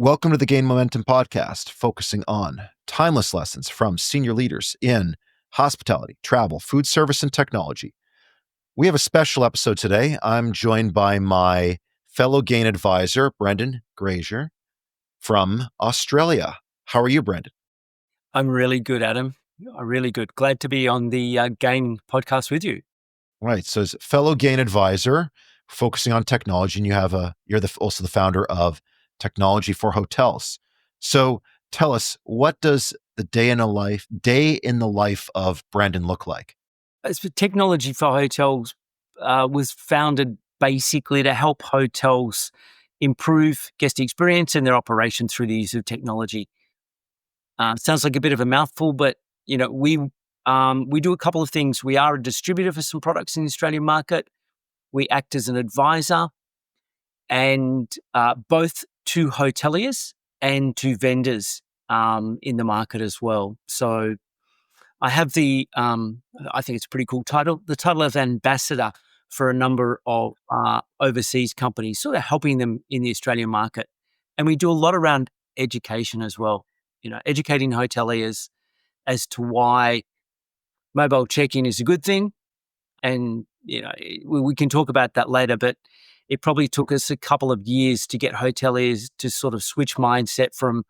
Welcome to the Gain Momentum podcast, focusing on timeless lessons from senior leaders in hospitality, travel, food service, and technology. We have a special episode today. I'm joined by my fellow Gain advisor, Brendon Granger from Australia. How are you, Brendon? I'm really good, Adam. Really good. Glad to be on the Gain podcast with you. Right. So, as fellow Gain advisor, focusing on technology, and you're also the founder of Technology for Hotels. So, tell us, what does the day in the life of Brendon look like? As for Technology for Hotels, was founded basically to help hotels improve guest experience and their operation through the use of technology. Sounds like a bit of a mouthful, but we do a couple of things. We are a distributor for some products in the Australian market. We act as an advisor, and both to hoteliers and to vendors in the market as well. So I have I think it's a pretty cool title, the title of ambassador for a number of overseas companies, sort of helping them in the Australian market. And we do a lot around education as well, educating hoteliers as to why mobile check-in is a good thing. And, we can talk about that later, but it probably took us a couple of years to get hoteliers to sort of switch mindset from,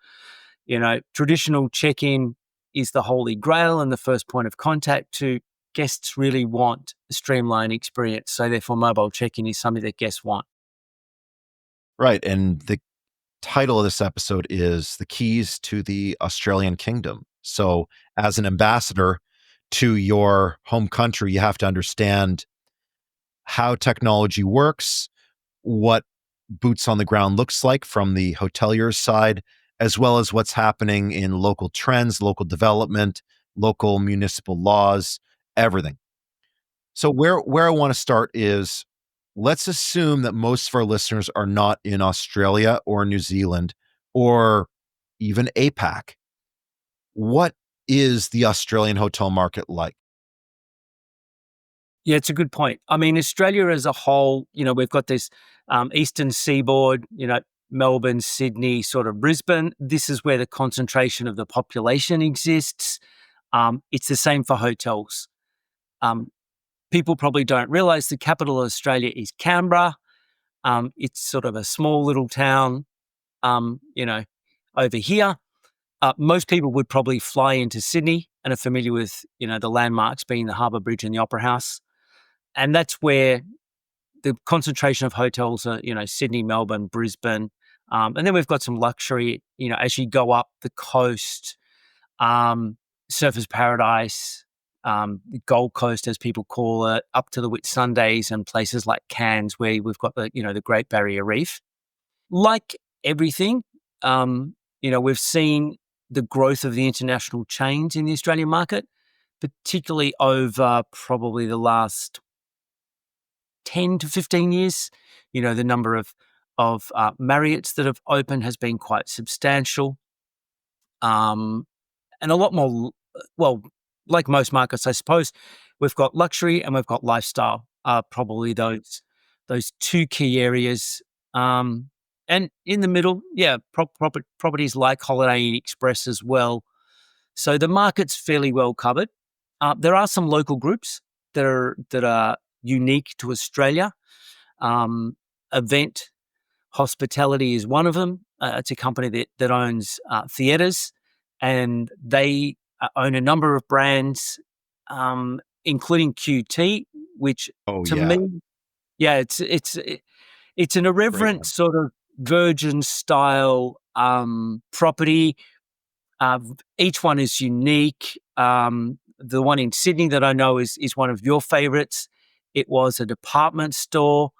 traditional check-in is the holy grail and the first point of contact to guests really want a streamlined experience. So therefore mobile check-in is something that guests want. Right. And the title of this episode is The Keys to the Australian Kingdom. So, as an ambassador to your home country, you have to understand how technology works, what boots on the ground looks like from the hotelier's side, as well as what's happening in local trends, local development, local municipal laws, everything. So where I want to start is, let's assume that most of our listeners are not in Australia or New Zealand or even APAC. What is the Australian hotel market like? Yeah, it's a good point. I mean, Australia as a whole, we've got this eastern seaboard, Melbourne, Sydney, sort of Brisbane. This is where the concentration of the population exists. It's the same for hotels. People probably don't realize the capital of Australia is Canberra. It's sort of a small little town, over here. Most people would probably fly into Sydney and are familiar with, the landmarks being the Harbour Bridge and the Opera House. And that's where the concentration of hotels are, Sydney, Melbourne, Brisbane. And then we've got some luxury, as you go up the coast, Surfers Paradise, Gold Coast, as people call it, up to the Whitsundays and places like Cairns, where we've got the Great Barrier Reef. Like everything, we've seen the growth of the international chains in the Australian market, particularly over probably the last 10 to 15 years. The number of Marriotts that have opened has been quite substantial. And a lot more, well, like most markets, I suppose, we've got luxury and we've got lifestyle, probably those two key areas. And in the middle, properties like Holiday Inn Express as well. So the market's fairly well covered. There are some local groups that are unique to Australia. Event Hospitality is one of them. It's a company that owns theatres, and they own a number of brands, including QT, which to me, it's an irreverent sort of Virgin style property. Each one is unique. The one in Sydney that I know is one of your favorites. It was a department store.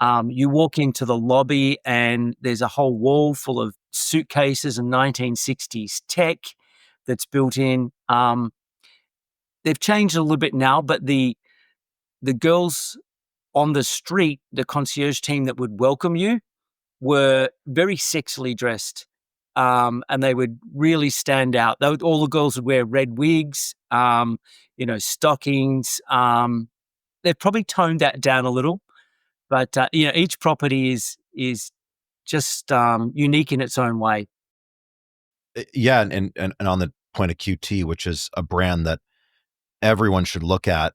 You walk into the lobby and there's a whole wall full of suitcases and 1960s tech that's built in. They've changed a little bit now, but the girls on the street, the concierge team that would welcome you, were very sexily dressed. And they would really stand out. All the girls would wear red wigs, stockings. They've probably toned that down a little, but each property is just unique in its own way. Yeah, and on the point of QT, which is a brand that everyone should look at,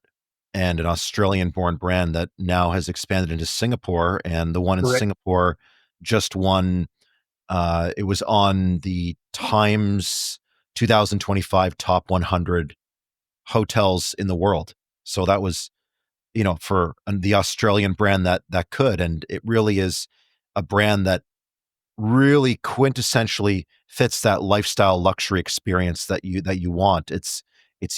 and an Australian-born brand that now has expanded into Singapore, and the one in Correct. Singapore just won. It was on the Times 2025 top 100 hotels in the world. So that was, for the Australian brand that could, and it really is a brand that really quintessentially fits that lifestyle luxury experience that you want. It's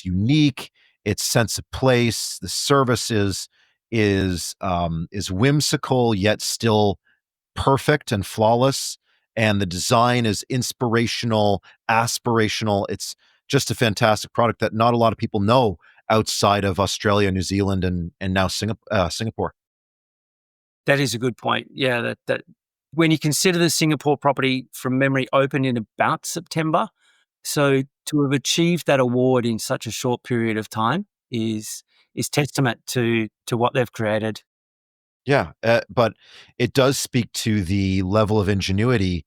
unique, its sense of place, the service is whimsical yet still perfect and flawless, and the design is inspirational, aspirational. It's just a fantastic product that not a lot of people know outside of Australia, New Zealand, and now Singapore. That is a good point. Yeah, that when you consider the Singapore property from memory opened in about September, so to have achieved that award in such a short period of time is testament to what they've created. Yeah, but it does speak to the level of ingenuity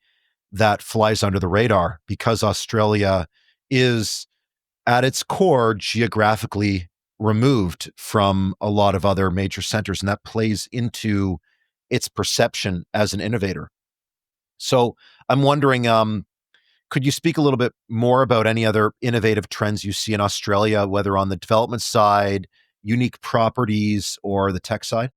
that flies under the radar, because Australia is at its core geographically removed from a lot of other major centers, and that plays into its perception as an innovator. So I'm wondering, could you speak a little bit more about any other innovative trends you see in Australia, whether on the development side, unique properties, or the tech side?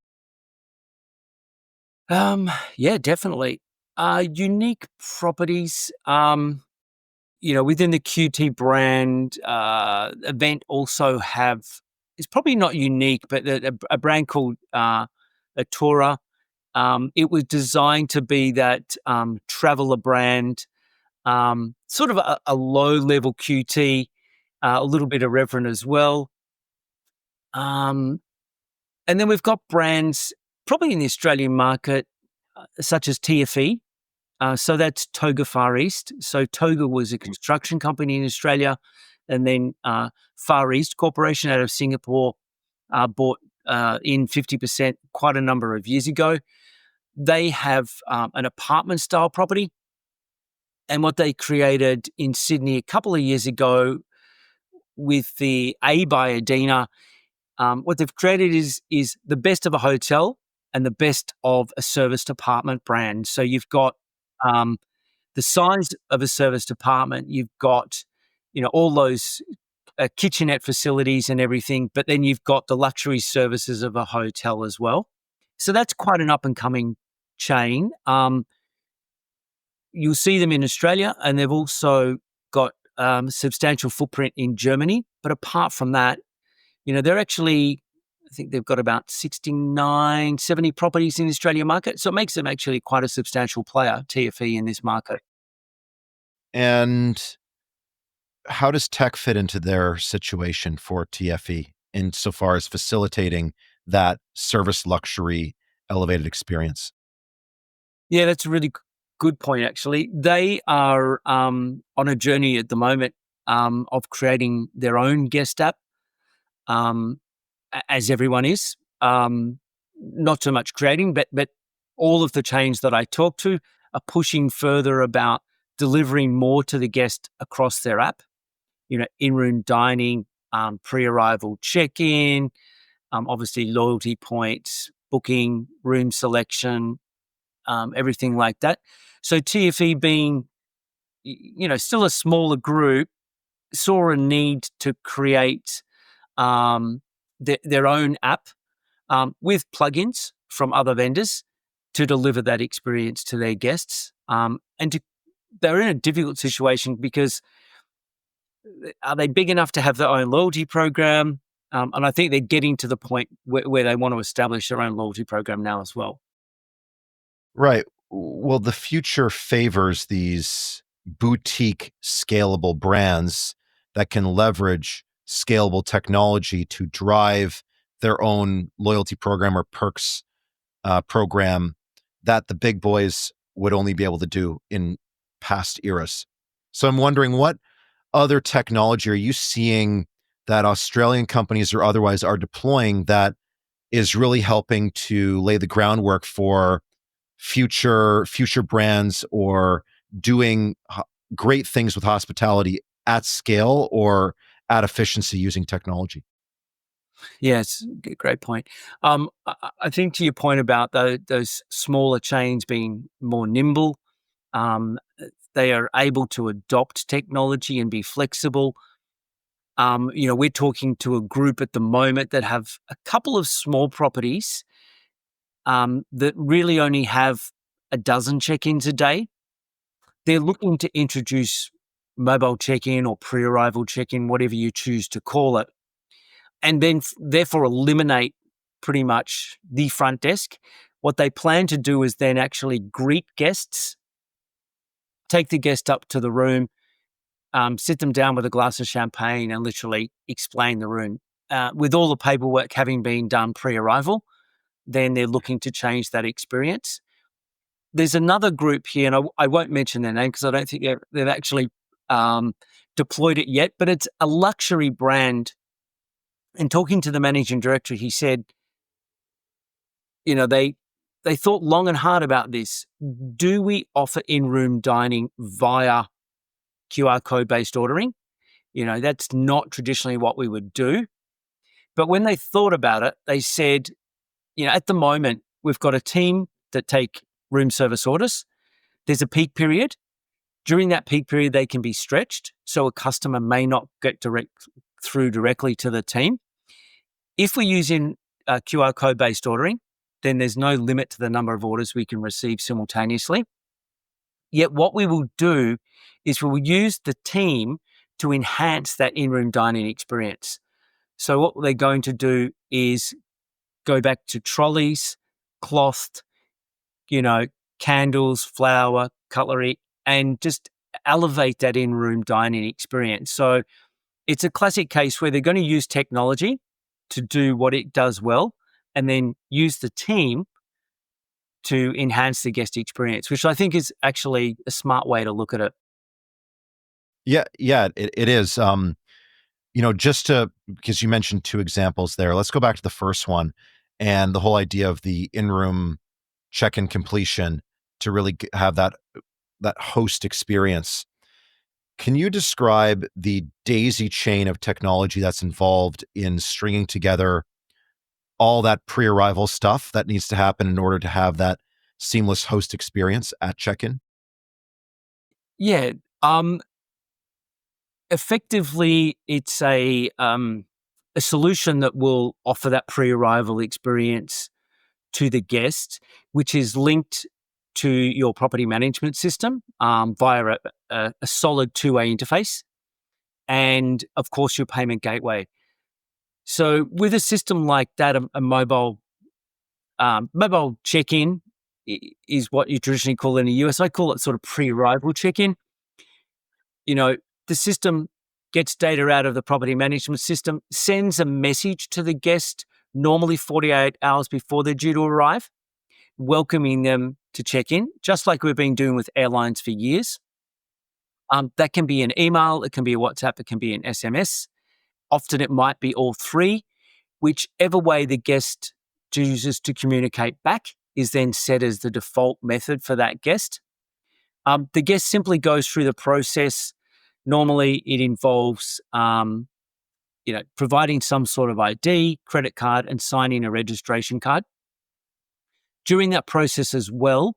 Yeah, definitely. Unique properties. Within the QT brand, event also have, it's probably not unique, but a brand called Atura. It was designed to be that traveler brand, sort of a low level QT, a little bit irreverent as well. Um, and then we've got brands probably in the Australian market, such as TFE. So that's Toga Far East. So Toga was a construction company in Australia, and then Far East Corporation out of Singapore bought in 50% quite a number of years ago. They have an apartment style property, and what they created in Sydney a couple of years ago with the A by Adina, what they've created is the best of a hotel and the best of a serviced apartment brand. So you've got um, the size of a serviced apartment, you've got, all those kitchenette facilities and everything, but then you've got the luxury services of a hotel as well. So that's quite an up and coming chain. You'll see them in Australia, and they've also got substantial footprint in Germany. But apart from that, they're actually, I think they've got about 69, 70 properties in the Australian market. So it makes them actually quite a substantial player, TFE, in this market. And how does tech fit into their situation for TFE insofar as facilitating that service luxury elevated experience? Yeah, that's a really good point, actually. They are on a journey at the moment of creating their own guest app, um, as everyone is. Not so much creating, but all of the chains that I talk to are pushing further about delivering more to the guest across their app. In-room dining, pre-arrival check-in, obviously loyalty points, booking, room selection, everything like that. So TFE being, still a smaller group, saw a need to create their own app with plugins from other vendors to deliver that experience to their guests. They're in a difficult situation because are they big enough to have their own loyalty program? And I think they're getting to the point where they want to establish their own loyalty program now as well. Right. Well, the future favors these boutique scalable brands that can leverage scalable technology to drive their own loyalty program or perks program that the big boys would only be able to do in past eras. So I'm wondering, what other technology are you seeing that Australian companies or otherwise are deploying that is really helping to lay the groundwork for future brands or doing great things with hospitality at scale or at efficiency using technology? Yes, great point. I think to your point about those smaller chains being more nimble, um, they are able to adopt technology and be flexible. We're talking to a group at the moment that have a couple of small properties that really only have a dozen check-ins a day. They're looking to introduce mobile check-in or pre-arrival check-in, whatever you choose to call it, and then therefore eliminate pretty much the front desk. What they plan to do is then actually greet guests, take the guest up to the room, sit them down with a glass of champagne and literally explain the room. With all the paperwork having been done pre-arrival, then they're looking to change that experience. There's another group here, and I won't mention their name because I don't think they've actually deployed it yet, but it's a luxury brand. And talking to the managing director, he said, they thought long and hard about this. Do we offer in-room dining via QR code-based ordering? That's not traditionally what we would do. But when they thought about it, they said, at the moment, we've got a team that take room service orders. There's a peak period. During that peak period, they can be stretched, so a customer may not get through directly to the team. If we're using QR code-based ordering, then there's no limit to the number of orders we can receive simultaneously. Yet what we will do is we will use the team to enhance that in-room dining experience. So what they're going to do is go back to trolleys, cloth, candles, flour, cutlery, and just elevate that in-room dining experience. So it's a classic case where they're going to use technology to do what it does well, and then use the team to enhance the guest experience, which I think is actually a smart way to look at it. Yeah, it is. Because you mentioned two examples there, let's go back to the first one and the whole idea of the in-room check-in completion to really have that host experience. Can you describe the daisy chain of technology that's involved in stringing together all that pre-arrival stuff that needs to happen in order to have that seamless host experience at check-in? Yeah. Effectively, it's a solution that will offer that pre-arrival experience to the guest, which is linked to your property management system via a solid two-way interface, and of course your payment gateway. So with a system like that, a mobile check-in is what you traditionally call in the US. I call it sort of pre-arrival check-in. You know, the system gets data out of the property management system, sends a message to the guest normally 48 hours before they're due to arrive, welcoming them to check in, just like we've been doing with airlines for years. That can be an email, it can be a WhatsApp, it can be an SMS. Often it might be all three. Whichever way the guest chooses to communicate back is then set as the default method for that guest. The guest simply goes through the process. Normally, it involves providing some sort of ID, credit card, and signing a registration card. During that process as well,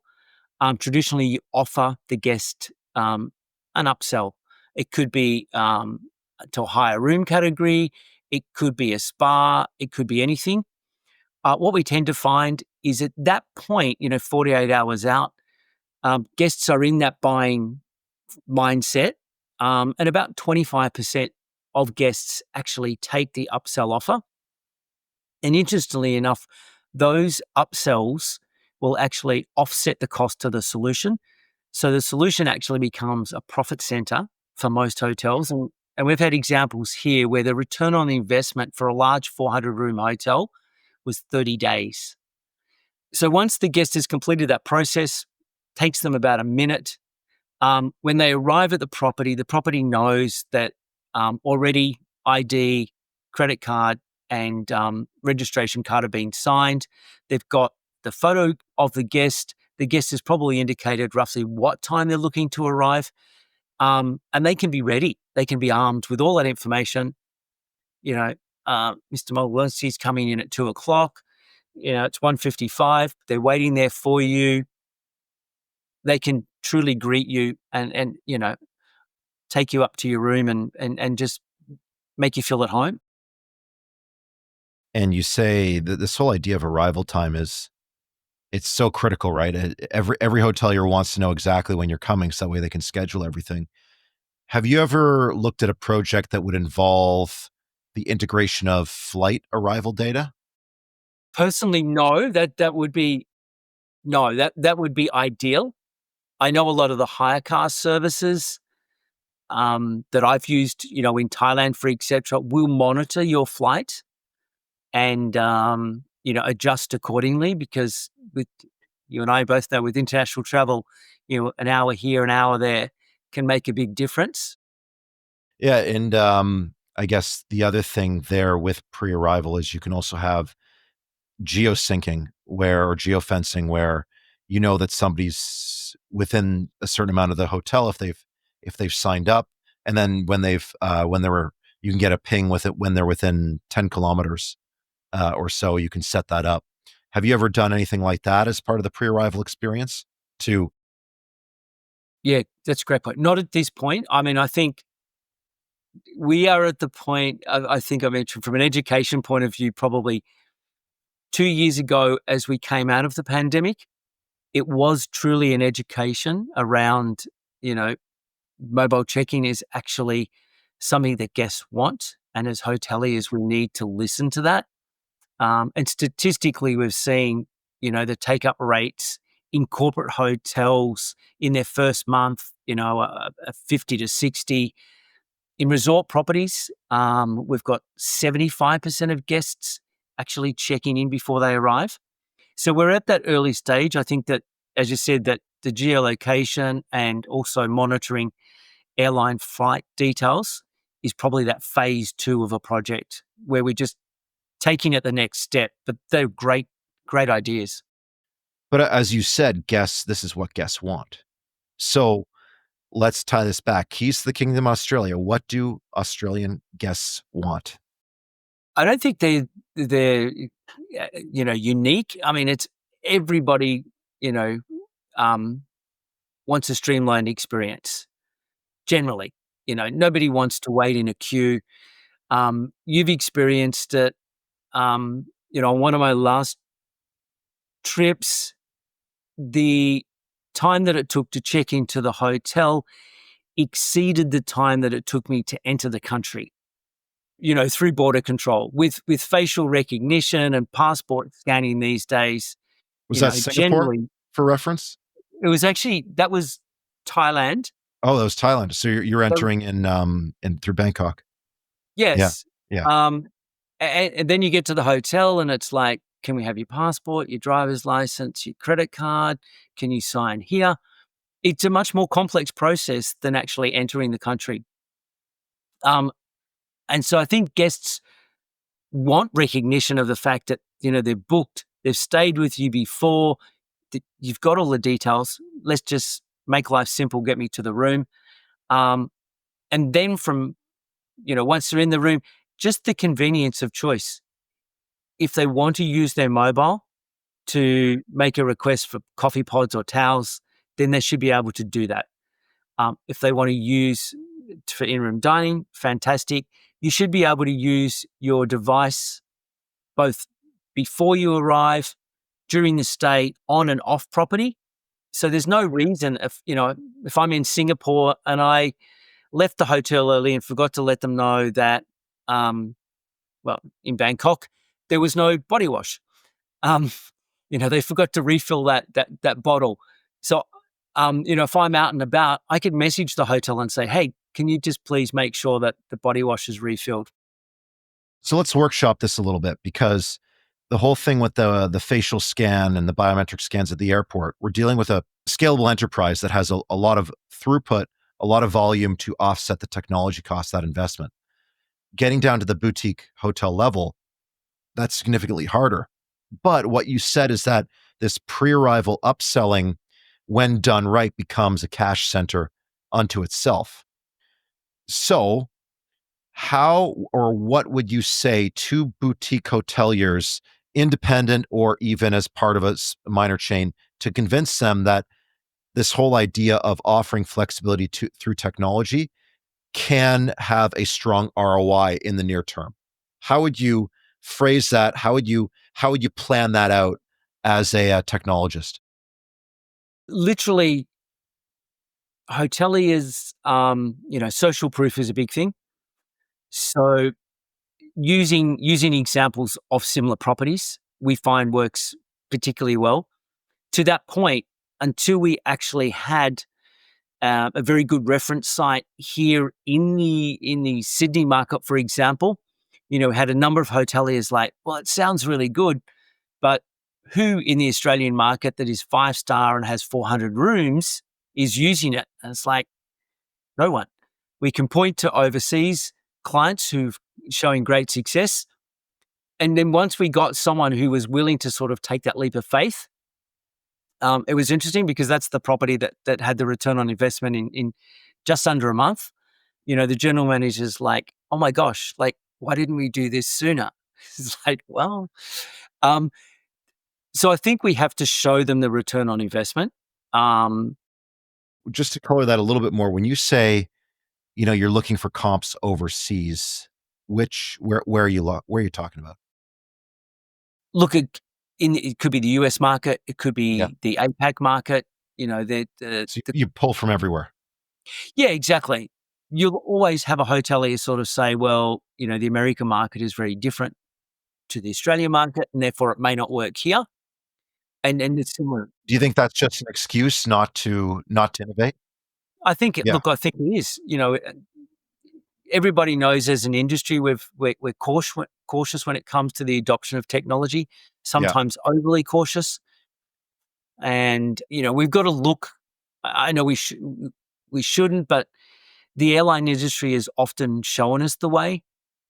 traditionally you offer the guest an upsell. It could be to a higher room category. It could be a spa. It could be anything. What we tend to find is at that point, 48 hours out, guests are in that buying mindset, and about 25% of guests actually take the upsell offer. And interestingly enough, those upsells will actually offset the cost of the solution. So the solution actually becomes a profit center for most hotels. And we've had examples here where the return on investment for a large 400-room hotel was 30 days. So once the guest has completed that process, takes them about a minute. When they arrive at the property knows that already ID, credit card, and registration card have been signed. They've got the photo of the guest, the guest has probably indicated roughly what time they're looking to arrive. And they can be ready. They can be armed with all that information. You know, Mr. Mogelonsky is coming in at 2:00. It's 1:55. They're waiting there for you. They can truly greet you and take you up to your room and just make you feel at home. And you say that this whole idea of arrival time it's so critical, right? Every hotelier wants to know exactly when you're coming, so that way they can schedule everything. Have you ever looked at a project that would involve the integration of flight arrival data? Personally, no, that would be no, that would be ideal. I know a lot of the hire car services that I've used, in Thailand, for etc., will monitor your flight and adjust accordingly because with you and I both know with international travel, an hour here, an hour there can make a big difference. Yeah, and I guess the other thing there with pre-arrival is you can also have geosyncing or geofencing where you know that somebody's within a certain amount of the hotel if they've signed up, and then when they were you can get a ping with it when they're within 10 kilometers or so. You can set that up. Have you ever done anything like that as part of the pre-arrival experience? To Yeah, that's a great point. Not at this point. I mean, I think we are at the point, I think I mentioned from an education point of view, probably 2 years ago as we came out of the pandemic, it was truly an education around, mobile check-in is actually something that guests want. And as hoteliers, we need to listen to that. And statistically, we've seen, the take-up rates in corporate hotels in their first month, a 50 to 60. In resort properties, we've got 75% of guests actually checking in before they arrive. So we're at that early stage. I think that, as you said, that the geolocation and also monitoring airline flight details is probably that phase 2 of a project where we're just taking it the next step. But they're great, great ideas. but as you said, guests, this is what guests want. So let's tie this back. Keys to the Kingdom, Australia. What do Australian guests want? I don't think they're unique. I mean, it's everybody, you know, um, wants a streamlined experience. Generally, nobody wants to wait in a queue. You've experienced it. On one of my last trips, the time that it took to check into the hotel exceeded the time that it took me to enter the country. Through border control with facial recognition and passport scanning these days. Was that Singapore Generally, for reference? that was Thailand. Oh, that was Thailand. So you're So entering in through Bangkok. Yeah. yes, Yeah. and then you get to the hotel and it's like, can we have your passport, your driver's license, your credit card? Can you sign here? It's a much more complex process than actually entering the country. Um, and so I think guests want recognition of the fact that, they've booked, they've stayed with you before, that you've got all the details. Let's just make life simple, get me to the room. Um, and then from, once they're in the room, just the convenience of choice. If they want to use their mobile to make a request for coffee pods or towels, then they should be able to do that. If they want to use for in-room dining, fantastic. You should be able to use your device both before you arrive, during the stay, on and off property. So there's no reason if I'm in Singapore and I left the hotel early and forgot to let them know that, in Bangkok, there was no body wash. Um, they forgot to refill that bottle. So, if I'm out and about, I could message the hotel and say, "Hey, can you just please make sure that the body wash is refilled?" So let's workshop this a little bit, because the whole thing with the facial scan and the biometric scans at the airport, we're dealing with a scalable enterprise that has a lot of throughput, a lot of volume to offset the technology cost of that investment. Getting down to the boutique hotel level, that's significantly harder. But what you said is that this pre-arrival upselling, when done right, becomes a cash center unto itself. So, how or what would you say to boutique hoteliers, independent or even as part of a minor chain, to convince them that this whole idea of offering flexibility through technology can have a strong ROI in the near term? How would you phrase that? How would you plan that out as a technologist? Literally, hoteliers, social proof is a big thing. So using examples of similar properties, we find works particularly well. To that point, until we actually had a very good reference site here in the Sydney market, for example, had a number of hoteliers like, well, it sounds really good, but who in the Australian market that is 5-star and has 400 rooms is using it? And it's like, no one. We can point to overseas clients who've showing great success. And then once we got someone who was willing to sort of take that leap of faith, it was interesting because that's the property that had the return on investment in just under a month. The general manager's like, "Oh my gosh, like, why didn't we do this sooner?" It's like, well, um, so I think we have to show them the return on investment. Um, Just to color that a little bit more, when you say, you're looking for comps overseas, where are you where are you talking about? Look at it could be the US market, it could Yeah. be the APAC market. So you pull from everywhere. Yeah, exactly. You'll always have a hotelier sort of say, well, the American market is very different to the Australian market, and therefore it may not work here. And it's similar. Do you think that's just an excuse not to innovate? Yeah, I think it is. Everybody knows as an industry we're cautious when it comes to the adoption of technology, yeah. sometimes overly cautious. And we've got to look. I know we shouldn't, but the airline industry has often shown us the way.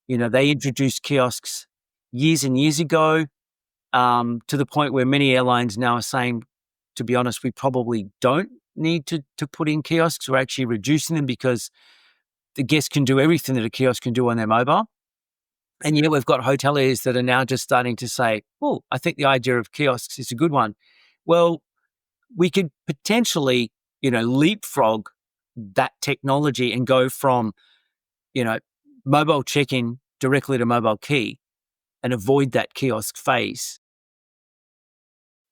They introduced kiosks years and years ago, to the point where many airlines now are saying, to be honest, we probably don't need to put in kiosks. We're actually reducing them because the guests can do everything that a kiosk can do on their mobile. And yet we've got hoteliers that are now just starting to say, oh, I think the idea of kiosks is a good one. Well, we could potentially, leapfrog that technology and go from, you know, mobile check-in directly to mobile key and avoid that kiosk phase.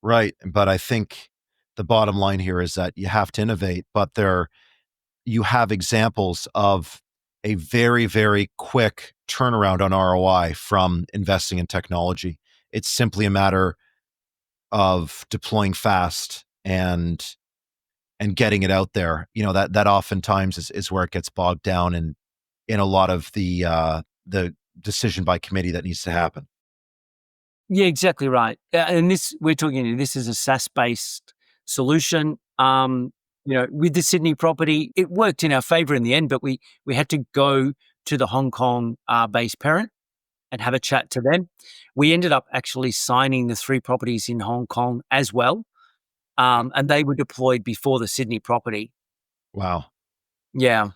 Right, but I think the bottom line here is that you have to innovate, but you have examples of a very, very quick turnaround on ROI from investing in technology. It's simply a matter of deploying fast and getting it out there. That oftentimes is where it gets bogged down in a lot of the decision by committee that needs to happen. Yeah, exactly right. And we're talking, this is a SaaS-based solution. With the Sydney property, it worked in our favor in the end, but we had to go to the Hong Kong based parent and have a chat to them. We ended up actually signing the 3 properties in Hong Kong as well, and they were deployed before the Sydney property. Wow. Yeah.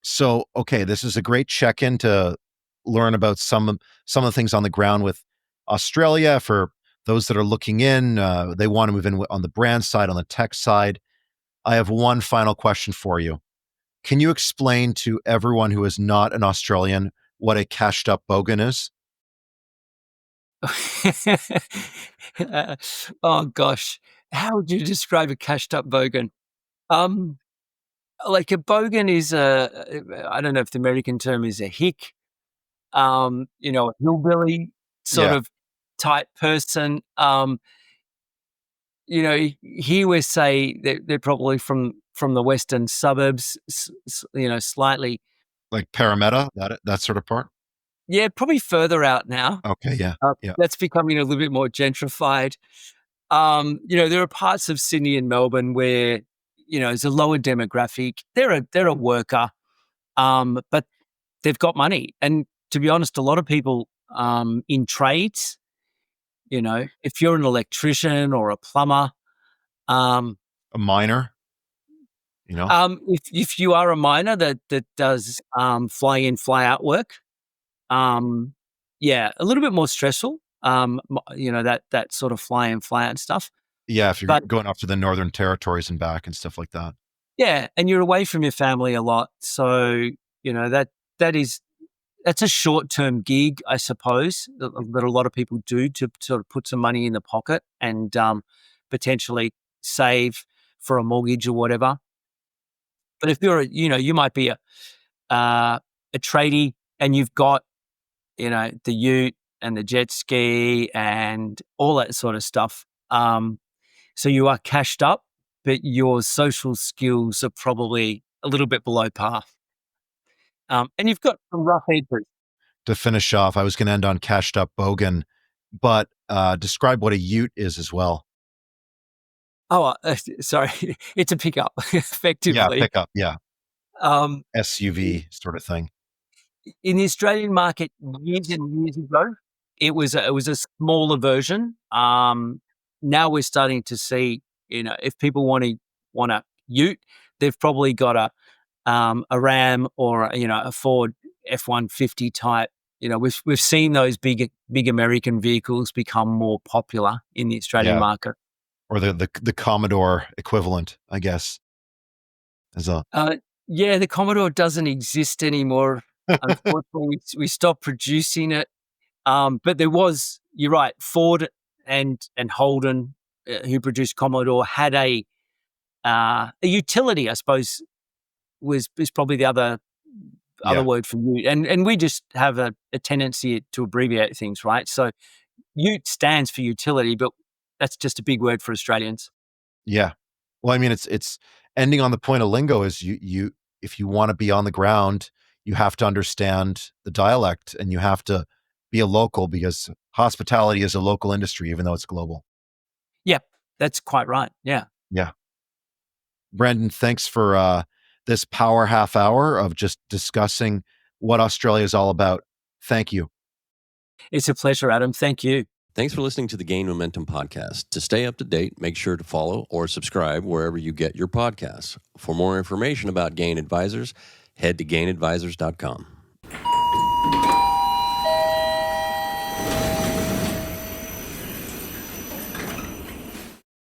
So, okay, this is a great check-in to learn about some of the things on the ground with Australia for those that are looking in. They want to move in on the brand side, on the tech side. I have one final question for you. Can you explain to everyone who is not an Australian what a cashed up bogan is? Uh, oh gosh, how would you describe a cashed up bogan? Um, like a bogan is I don't know if the American term is a hick, a hillbilly sort Yeah, of type person. Here we say they're probably from the western suburbs, slightly, like Parramatta, that sort of part? yeah, probably further out now. Okay, yeah, yeah. That's becoming a little bit more gentrified. There are parts of Sydney and Melbourne where, it's a lower demographic. They're a worker, but they've got money. And to be honest, a lot of people in trades, If you're an electrician or a plumber, um, A miner, you know? if you are a miner that does fly in, fly out work, um, yeah, a little bit more stressful. That sort of fly in, fly out stuff. Yeah, if you're But going off to the Northern Territories and back and stuff like that. yeah, and you're away from your family a lot, so that is that's a short term gig, I suppose, that a lot of people do to sort of put some money in the pocket and potentially save for a mortgage or whatever. But if you might be a tradie and you've got the ute and the jet ski and all that sort of stuff. So you are cashed up, but your social skills are probably a little bit below par. And you've got some rough edges. To finish off, I was gonna end on Cashed Up Bogan, but, describe what a ute is as well. Oh, sorry, it's a pickup, Yeah, effectively. pickup, yeah, Um, SUV sort of thing. in the Australian market years and years ago, it was a smaller version. Now we're starting to see, if people want a ute, they've probably got a Ram or a Ford F-150 type. We've seen those big American vehicles become more popular in the Australian Yeah, market. or the Commodore equivalent, I guess, as a Uh, yeah, the Commodore doesn't exist anymore. Unfortunately, we stopped producing it. But there was, you're right, Ford and Holden, who produced Commodore, had a utility, I suppose, is probably the other yeah, word for Ute. And we just have a tendency to abbreviate things, right? So Ute stands for utility, but that's just a big word for Australians. yeah. Well, I mean, it's ending on the point of lingo is you if you wanna be on the ground, you have to understand the dialect, and you have to be a local because hospitality is a local industry, even though it's global. Yep, that's quite right. Yeah. Yeah. Brendan, thanks for, this power half hour of just discussing what Australia is all about. Thank you. It's a pleasure, Adam. Thank you. Thanks for listening to the Gain Momentum podcast. To stay up to date, make sure to follow or subscribe wherever you get your podcasts. For more information about Gain Advisors, head to gainadvisors.com.